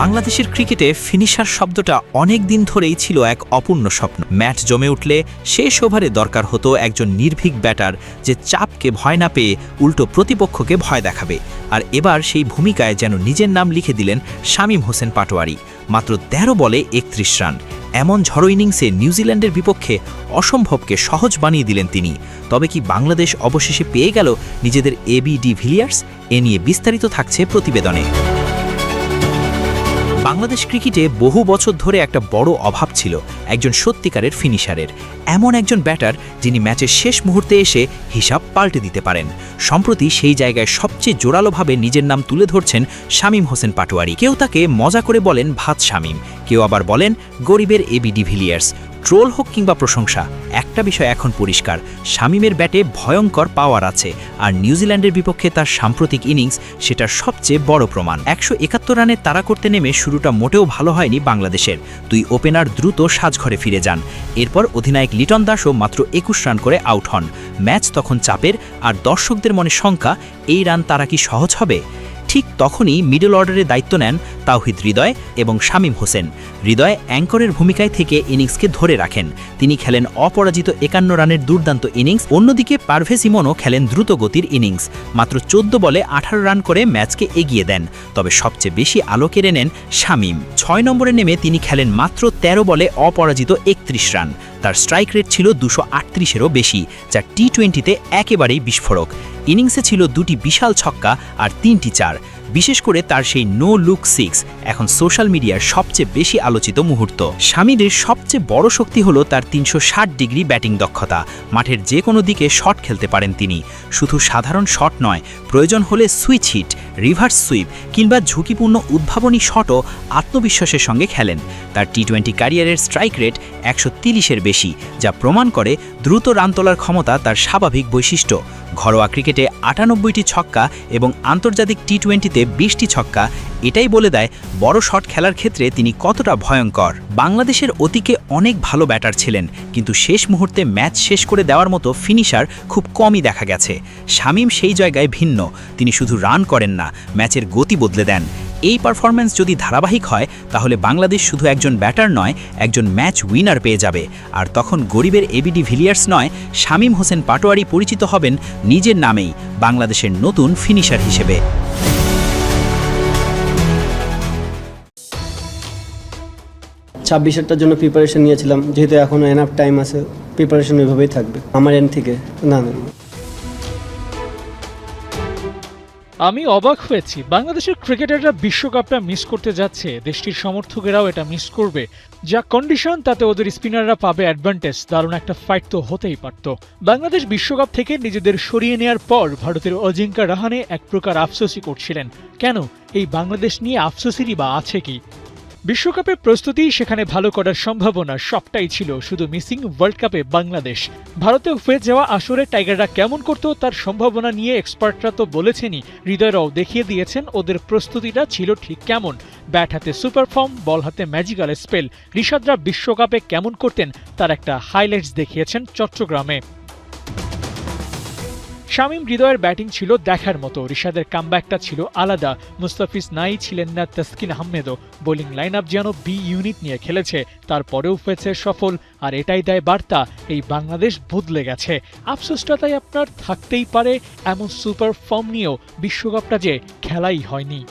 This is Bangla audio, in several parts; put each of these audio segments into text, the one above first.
বাংলাদেশের ক্রিকেটে ফিনিশার শব্দটা অনেক দিন ধরেই ছিল এক অপূর্ণ স্বপ্ন। ম্যাচ জমে উঠলে শেষ ওভারে দরকার হতো একজন নির্ভীক ব্যাটার যে চাপকে ভয় না পেয়ে উল্টো প্রতিপক্ষকে ভয় দেখাবে। আর এবার সেই ভূমিকায় যেন নিজের নাম লিখে দিলেন শামীম হোসেন পাটোয়ারি। মাত্র ১৩ বলে ৩১ রান, এমন ঝড়ো ইনিংসে নিউজিল্যান্ডের বিপক্ষে অসম্ভবকে সহজ বানিয়ে দিলেন তিনি। তবে কি বাংলাদেশ অবশেষে পেয়ে গেল নিজেদের এবি ডিভিলিয়ার্স? এ নিয়ে বিস্তারিত থাকছে প্রতিবেদনে। বাংলাদেশ ক্রিকেটে বহু বছর ধরে একটা বড় অভাব ছিল একজন সত্যিকারের ফিনিশারের, এমন একজন ব্যাটার যিনি ম্যাচের শেষ মুহূর্তে এসে হিসাব পাল্টে দিতে পারেন। সম্প্রতি সেই জায়গায় সবচেয়ে জোরালোভাবে নিজের নাম তুলে ধরছেন শামীম হোসেন পাটোয়ারি। কেউ তাকে মজা করে বলেন ভাত শামীম, কেউ আবার বলেন গরিবের এবি ডিভিলিয়ার্স। ট্রোল হোক কিংবা প্রশংসা, একটা বিষয় এখন পরিষ্কার, শামীমের ব্যাটে ভয়ঙ্কর পাওয়ার আছে, আর নিউজিল্যান্ডের বিপক্ষে তার সাম্প্রতিক ইনিংস সেটার সবচেয়ে বড় প্রমাণ। ১৭১ রানে তাড়া করতে নেমে শুরুটা মোটেও ভালো হয়নি বাংলাদেশের। ২ ওপেনার দ্রুত সাজঘরে ফিরে যান। এরপর অধিনায়ক লিটন দাসও মাত্র ২১ রান করে আউট হন। ম্যাচ তখন চাপের, আর দর্শকদের মনে শঙ্কা, এই রান তারা কি সহজ হবে? ঠিক তখনই মিডল অর্ডারে দায়িত্ব নেন তাওহিদ হৃদয় এবং শামীম হোসেন। হৃদয় অ্যাঙ্করের ভূমিকায় থেকে ইনিংসকে ধরে রাখেন। তিনি খেলেন অপরাজিত ৫১ রানের দুর্দান্ত ইনিংস। অন্যদিকে পারভেজ ইমনও খেলেন দ্রুত গতির ইনিংস। মাত্র ১৪ বলে ১৮ রান করে ম্যাচকে এগিয়ে দেন। তবে সবচেয়ে বেশি আলো কেড়ে নেন শামীম। ৬ নম্বরে নেমে তিনি খেলেন মাত্র ১৩ বলে অপরাজিত ৩১ রান। তার স্ট্রাইক রেট ছিল ২৩৮-এরও বেশি, যা টি-20-তে একেবারেই বিস্ফোরক। ইনিংসে ছিল ২টি বিশাল ছক্কা আর ৩টি চার। বিশেষ করে তার সেই নো লুক 6 এখন সোশ্যাল মিডিয়ার সবচেয়ে বেশি আলোচিত মুহূর্ত। শামীমের সবচেয়ে বড় শক্তি হলো তার ৩৬০ ডিগ্রি ব্যাটিং দক্ষতা। মাঠের যে কোনো দিকে শট খেলতে পারেন তিনি। শুধু সাধারণ শট নয়, প্রয়োজন হলে সুইচ হিট, রিভার্স সুইপ কিংবা ঝুঁকিপূর্ণ উদ্ভাবনী শটও আত্মবিশ্বাসের সঙ্গে খেলেন। তার টি-20 ক্যারিয়ারের স্ট্রাইক রেট ১৩০-এর বেশি, যা প্রমাণ করে দ্রুত রান তোলার ক্ষমতা তার স্বাভাবিক বৈশিষ্ট্য। ঘরোয়া ক্রিকেটে ৯৮টি ছক্কা এবং আন্তর্জাতিক টি-20-তে ২০টি ছক্কা, এটাই বলে দেয় বড় শট খেলার ক্ষেত্রে তিনি কতটা ভয়ঙ্কর। বাংলাদেশের অতীকে অনেক ভালো ব্যাটার ছিলেন, কিন্তু শেষ মুহূর্তে ম্যাচ শেষ করে দেওয়ার মতো ফিনিশার খুব কমই দেখা গেছে। শামীম সেই জায়গায় ভিন্ন। তিনি শুধু রান করেন না, ম্যাচের গতি বদলে দেন। এই পারফরম্যান্স যদি ধারাবাহিক হয়, তাহলে বাংলাদেশ শুধু একজন ব্যাটার নয়, একজন ম্যাচ উইনার পেয়ে যাবে। আর তখন গরিবের এবি ডিভিলিয়ার্স নয়, শামীম হোসেন পাটোয়ারি পরিচিত হবেন নিজের নামেই, বাংলাদেশের নতুন ফিনিশার হিসেবে। ২৬-এরটার জন্য প্রিপারেশন নিয়েছিলাম, যেহেতু এখনও এনাফ টাইম আছে, প্রিপারেশন ওইভাবেই থাকবে আমার এন্ড থেকে। না, আমি অবাক হয়েছি, বাংলাদেশের ক্রিকেটাররা বিশ্বকাপটা মিস করতে যাচ্ছে, দেশটির সমর্থকেরাও এটা মিস করবে। যা কন্ডিশন, তাতে ওদের স্পিনাররা পাবে অ্যাডভান্টেজ। দারুণ একটা ফাইট তো হতেই পারত। বাংলাদেশ বিশ্বকাপ থেকে নিজেদের সরিয়ে নেওয়ার পর ভারতের অজিঙ্কা রাহানে এক প্রকার আফসোসই করছিলেন। কেন এই বাংলাদেশ নিয়ে আফসোসেরই বা আছে কি? বিশ্বকাপের প্রস্তুতি, সেখানে ভালো করার সম্ভাবনা সবটাই ছিল, শুধু মিসিং ওয়ার্ল্ড কাপে বাংলাদেশ। ভারতে হয়ে যাওয়া আসরে টাইগাররা কেমন করত তার সম্ভাবনা নিয়ে এক্সপার্টরা তো বলেছেনই, হৃদয়রাও দেখিয়ে দিয়েছেন ওদের প্রস্তুতিটা ছিল ঠিক কেমন। ব্যাট হাতে সুপার ফর্ম, বল হাতে ম্যাজিক্যাল স্পেল। ঋষাদরা বিশ্বকাপে কেমন করতেন তার একটা হাইলাইটস দেখিয়েছেন চট্টগ্রামে। শামীম হৃদয়ের ব্যাটিং ছিল দেখার মতো, ঋষাদের কামব্যাকটা ছিল আলাদা। মুস্তাফিজ নাই, ছিলেন না তাসকিন আহমেদও। বোলিং লাইন আপ যেন বি ইউনিট নিয়ে খেলেছে, তারপরেও হয়েছে সফল। আর এটাই দেয় বার্তা, এই বাংলাদেশ বদলে গেছে। আফসোসটা তাই আপনার থাকতেই পারে, এমন সুপার ফর্ম নিয়েও বিশ্বকাপটা যে খেলাই হয়নি।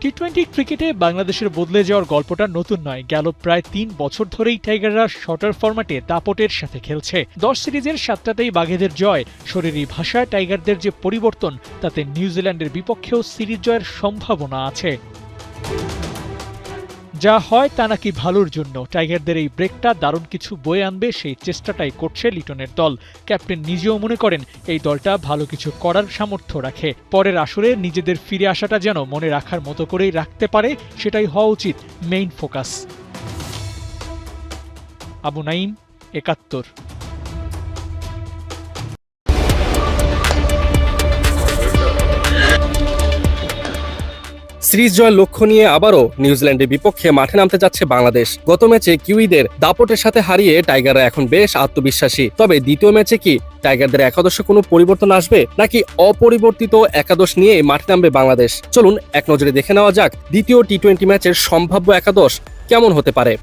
টি-20 ক্রিকেটে বাংলাদেশের বদলে যাওয়ার গল্পটা নতুন নয়। গেল প্রায় ৩ বছর ধরেই টাইগাররা শর্টার ফরম্যাটে দাপটের সাথে খেলছে। ১০ সিরিজের ৭টাতেই বাঘেদের জয়। শরীরী ভাষায় টাইগারদের যে পরিবর্তন, তাতে নিউজিল্যান্ডের বিপক্ষেও সিরিজ জয়ের সম্ভাবনা আছে। যা হয় তা নাকি ভালোর জন্য। টাইগারদের এই ব্রেকটা দারুণ কিছু বয়ে আনবে, সেই চেষ্টাটাই করছে লিটনের দল। ক্যাপ্টেন নিজেও মনে করেন এই দলটা ভালো কিছু করার সামর্থ্য রাখে। পরের আসরে নিজেদের ফিরে আসাটা যেন মনে রাখার মতো করেই রাখতে পারে, সেটাই হওয়া উচিত main focus. Abu Naim, ৭১। Series জয়ের লক্ষ্য নিয়ে আবারও নিউজিল্যান্ডের বিপক্ষে মাঠে নামতে যাচ্ছে বাংলাদেশ। গত ম্যাচে কিউইদের দাপটের সাথে হারিয়ে টাইগাররা এখন বেশ আত্মবিশ্বাসী। তবে দ্বিতীয় ম্যাচে কি টাইগারদের একাদশে কোনো পরিবর্তন আসবে, নাকি অপরিবর্তিত একাদশ নিয়ে মাঠে নামবে বাংলাদেশ? চলুন এক নজরে দেখে নেওয়া যাক দ্বিতীয় টি-20 ম্যাচের সম্ভাব্য একাদশ কেমন হতে পারে।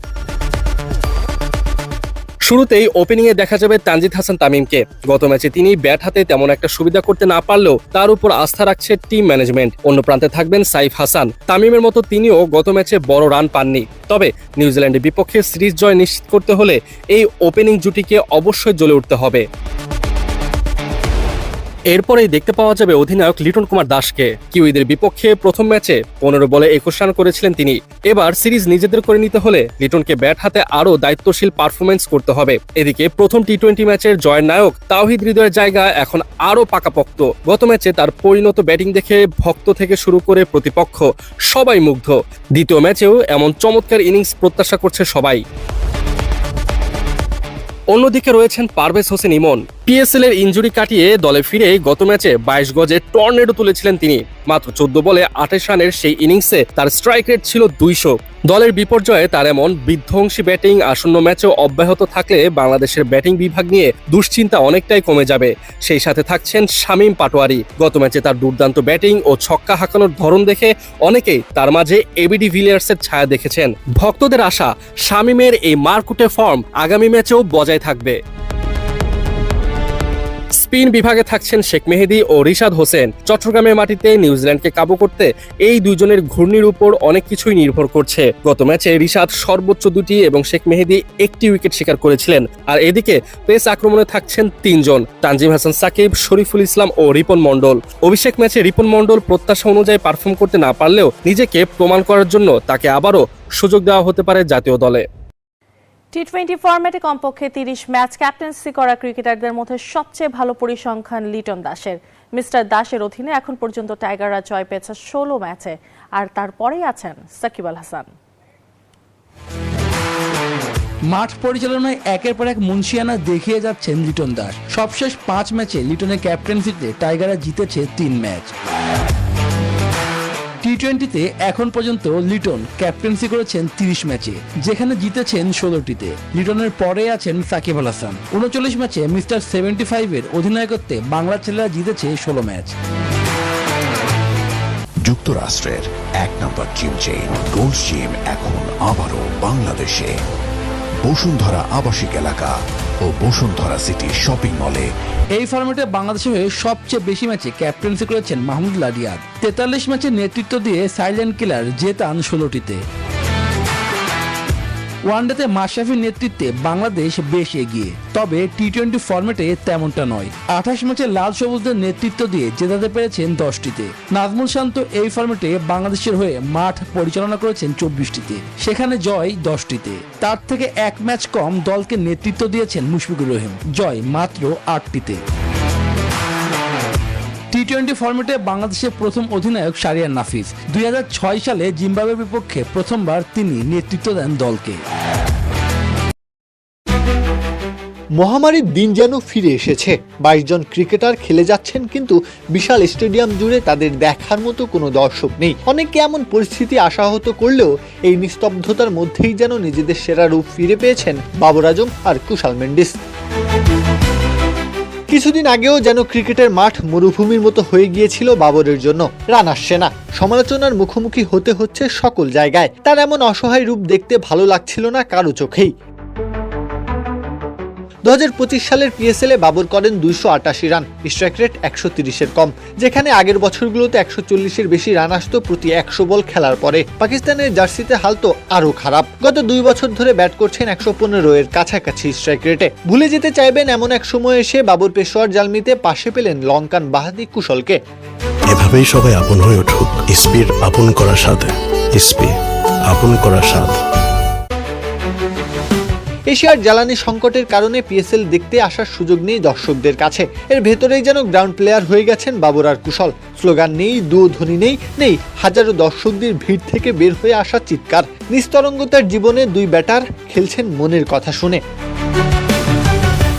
শুরুতেই ওপেনিংয়ে দেখা যাবে তানজিদ হাসান তামিমকে। গত ম্যাচে তিনি ব্যাট হাতে তেমন একটা সুবিধা করতে না পারলেও তার উপর আস্থা রাখছে টিম ম্যানেজমেন্ট। অন্য প্রান্তে থাকবেন সাইফ হাসান। তামিমের মতো তিনিও গত ম্যাচে বড় রান পাননি। তবে নিউজিল্যান্ডের বিপক্ষে সিরিজ জয় নিশ্চিত করতে হলে এই ওপেনিং জুটিকে অবশ্যই জ্বলে উঠতে হবে। এরপরেই দেখতে পাওয়া যাবে অধিনায়ক লিটন কুমার দাসকে। কিউইদের বিপক্ষে প্রথম ম্যাচে 15 বলে 21 রান করেছিলেন তিনি। এবার সিরিজ নিজেদের করে নিতে হলে লিটনকে ব্যাট হাতে আরও দায়িত্বশীল পারফরমেন্স করতে হবে। এদিকে প্রথম টি-20 ম্যাচের জয়ের নায়ক তাওহিদ হৃদয়ের জায়গা এখন আরও পাকাপোক্ত। গত ম্যাচে তার পরিণত ব্যাটিং দেখে ভক্ত থেকে শুরু করে প্রতিপক্ষ সবাই মুগ্ধ। দ্বিতীয় ম্যাচেও এমন চমৎকার ইনিংস প্রত্যাশা করছে সবাই। অন্যদিকে রয়েছেন পারভেজ হোসেন ইমন। পিএসএল এর ইনজুরি কাটিয়ে দলে ফিরে গত ম্যাচে 22 গজে টর্নেডো তুলেছিলেন তিনি। মাত্র 14 বলে 28 রানের সেই ইনিংসে তার স্ট্রাইক রেট ছিল 200। দলের বিপর্যয়ে তার এমন বিধ্বংসী ব্যাটিং আসন্ন ম্যাচেও অব্যাহত থাকলে বাংলাদেশের ব্যাটিং বিভাগ নিয়ে দুশ্চিন্তা অনেকটাই কমে যাবে। সেই সাথে থাকছেন শামীম পাটোয়ারি। গত ম্যাচে তার দুর্দান্ত ব্যাটিং ও ছক্কা হাঁকানোর ধরন দেখে অনেকেই তার মাঝে এবিডি ভিলিয়ার্সের ছায়া দেখেছেন। ভক্তদের আশা শামীমের এই মারকুটে ফর্ম আগামী ম্যাচেও বজায় থাকবে। স্পিন বিভাগে থাকছেন শেখ মেহেদী ও রিশাদ হোসেন। চট্টগ্রামের মাটিতে নিউজিল্যান্ডকে কাবু করতে এই দুজনের ঘূর্ণির উপর অনেক কিছুই নির্ভর করছে। গত ম্যাচে রিশাদ সর্বোচ্চ 2টি এবং শেখ মেহেদী 1টি উইকেট শিকার করেছিলেন। আর এদিকে পেস আক্রমণে থাকছেন 3 জন, তানজিম হাসান সাকিব, শরীফুল ইসলাম ও রিপন মণ্ডল। অভিষেক ম্যাচে রিপন মণ্ডল প্রত্যাশা অনুযায়ী পারফর্ম করতে না পারলেও নিজেকে প্রমাণ করার জন্য তাকে আবারও সুযোগ দেওয়া হতে পারে জাতীয় দলে। টি-20 ফরম্যাটে কমপক্ষে 30 ম্যাচ ক্যাপ্টেন্সি করা ক্রিকেটারদের মধ্যে সবচেয়ে ভালো পরিসংখ্যান লিটন দাসের। মিস্টার দাসের অধীনে এখন পর্যন্ত টাইগাররা জয় পেয়েছে 16 ম্যাচে, আর তারপরেই আছেন সাকিব আল হাসান। মাঠ পরিচালনায় একের পর এক মুন্সিয়ানা দেখিয়ে যাচ্ছেন লিটন দাস। সবশেষ 5 ম্যাচে লিটনের ক্যাপ্টেন্সিতে টাইগাররা জিতেছে 3 ম্যাচ। টি-20তে এখন পর্যন্ত লিটন ক্যাপ্টেন্সি করেছেন 30 ম্যাচে, যেখানে জিতেছেন 16টিতে। লিটনের পরে আছেন সাকিব আল হাসান। 39 ম্যাচে মিস্টার 75-এর অধিনায়কত্বে বাংলা ছেলেরা জিতেছে 16 ম্যাচ। যুক্তরাষ্ট্রের 1 নম্বর জিম চেইন গোল্ড জিম এখন আবারও বাংলাদেশে। বসুন্ধরা আবাসিক এলাকা ও বসুন্ধরা সিটি শপিং মলে। এই ফরম্যাটে বাংলাদেশের হয়ে সবচেয়ে বেশি ম্যাচে ক্যাপ্টেন্সি করেছেন মাহমুদুল্লাহ রিয়াদ। 43 ম্যাচে নেতৃত্ব দিয়ে সাইলেন্ট কিলার জেতান 16টিতে। ওয়ানডেতে মাশরাফির নেতৃত্বে বাংলাদেশ বেশ এগিয়ে, তবে টি-20 ফরম্যাটে তেমনটা নয়। 28 ম্যাচে লাল সবুজদের নেতৃত্ব দিয়ে জেতাতে পেরেছেন 10টিতে। নাজমুল শান্ত এই ফরম্যাটে বাংলাদেশের হয়ে মাঠ পরিচালনা করেছেন 24টিতে, সেখানে জয় 10টিতে। তার থেকে 1 ম্যাচ কম দলকে নেতৃত্ব দিয়েছেন মুশফিকুর রহিম, জয় মাত্র 8টিতে। টি-20 ফরম্যাটে বাংলাদেশের প্রথম অধিনায়ক শাহরিয়ার নাফিস। 2006 সালে জিম্বাবুয়ের বিপক্ষে প্রথমবার তিনি নেতৃত্ব দেন দলকে। মহামারীর দিন যেন ফিরে এসেছে। 22 জন ক্রিকেটার খেলে যাচ্ছেন, কিন্তু বিশাল স্টেডিয়াম জুড়ে তাদের দেখার মতো কোনো দর্শক নেই। অনেকে এমন পরিস্থিতি আশাহত করলেও এই নিস্তব্ধতার মধ্যেই যেন নিজেদের সেরা রূপ ফিরে পেয়েছেন বাবর আজম আর কুশাল মেন্ডিস। কিছুদিন আগেও যেন ক্রিকেটের মাঠ মরুভূমির মতো হয়ে গিয়েছিল বাবরের জন্য। রান আসছে না, সমালোচনার মুখোমুখি হতে হচ্ছে সকল জায়গায়। তার এমন অসহায় রূপ দেখতে ভালো লাগছিল না কারো চোখেই। 2025 সালের পিএসএলে বাবর করেন 288 রান, স্ট্রাইক রেট 130-এর কম, যেখানে আগের বছরগুলোতে 140-এর বেশি রান আসতো প্রতি 100 বল খেলার পরে। পাকিস্তানের জার্সিতে হাল তো আরো খারাপ। গত 2 বছর ধরে ব্যাট করছেন 115-এর কাছাকাছি স্ট্রাইক রেটে। ভুলে যেতে চাইবেন এমন এক সময় এসে বাবর পেশোয়ার জালমিতে পাশে পেলেন লঙ্কান বাহাদি কুশলকে। এভাবেই সবাই আপন হয়ে উঠুক। স্পির আপন করার সাথে, স্পি আপন করার সাথে। এশিয়ার জ্বালানি সংকটের কারণে পিএসএল দেখতে আসার সুযোগ নেই দর্শকদের কাছে। এর ভেতরেই যেন গ্রাউন্ড প্লেয়ার হয়ে গেছেন বাবর আর কুশল। স্লোগান নেই, দুধ্বনি নেই, নেই হাজারো দর্শকদের ভিড় থেকে বের হয়ে আসা চিৎকার। নিস্তরঙ্গতার জীবনে দুই ব্যাটার খেলছেন মনের কথা শুনে।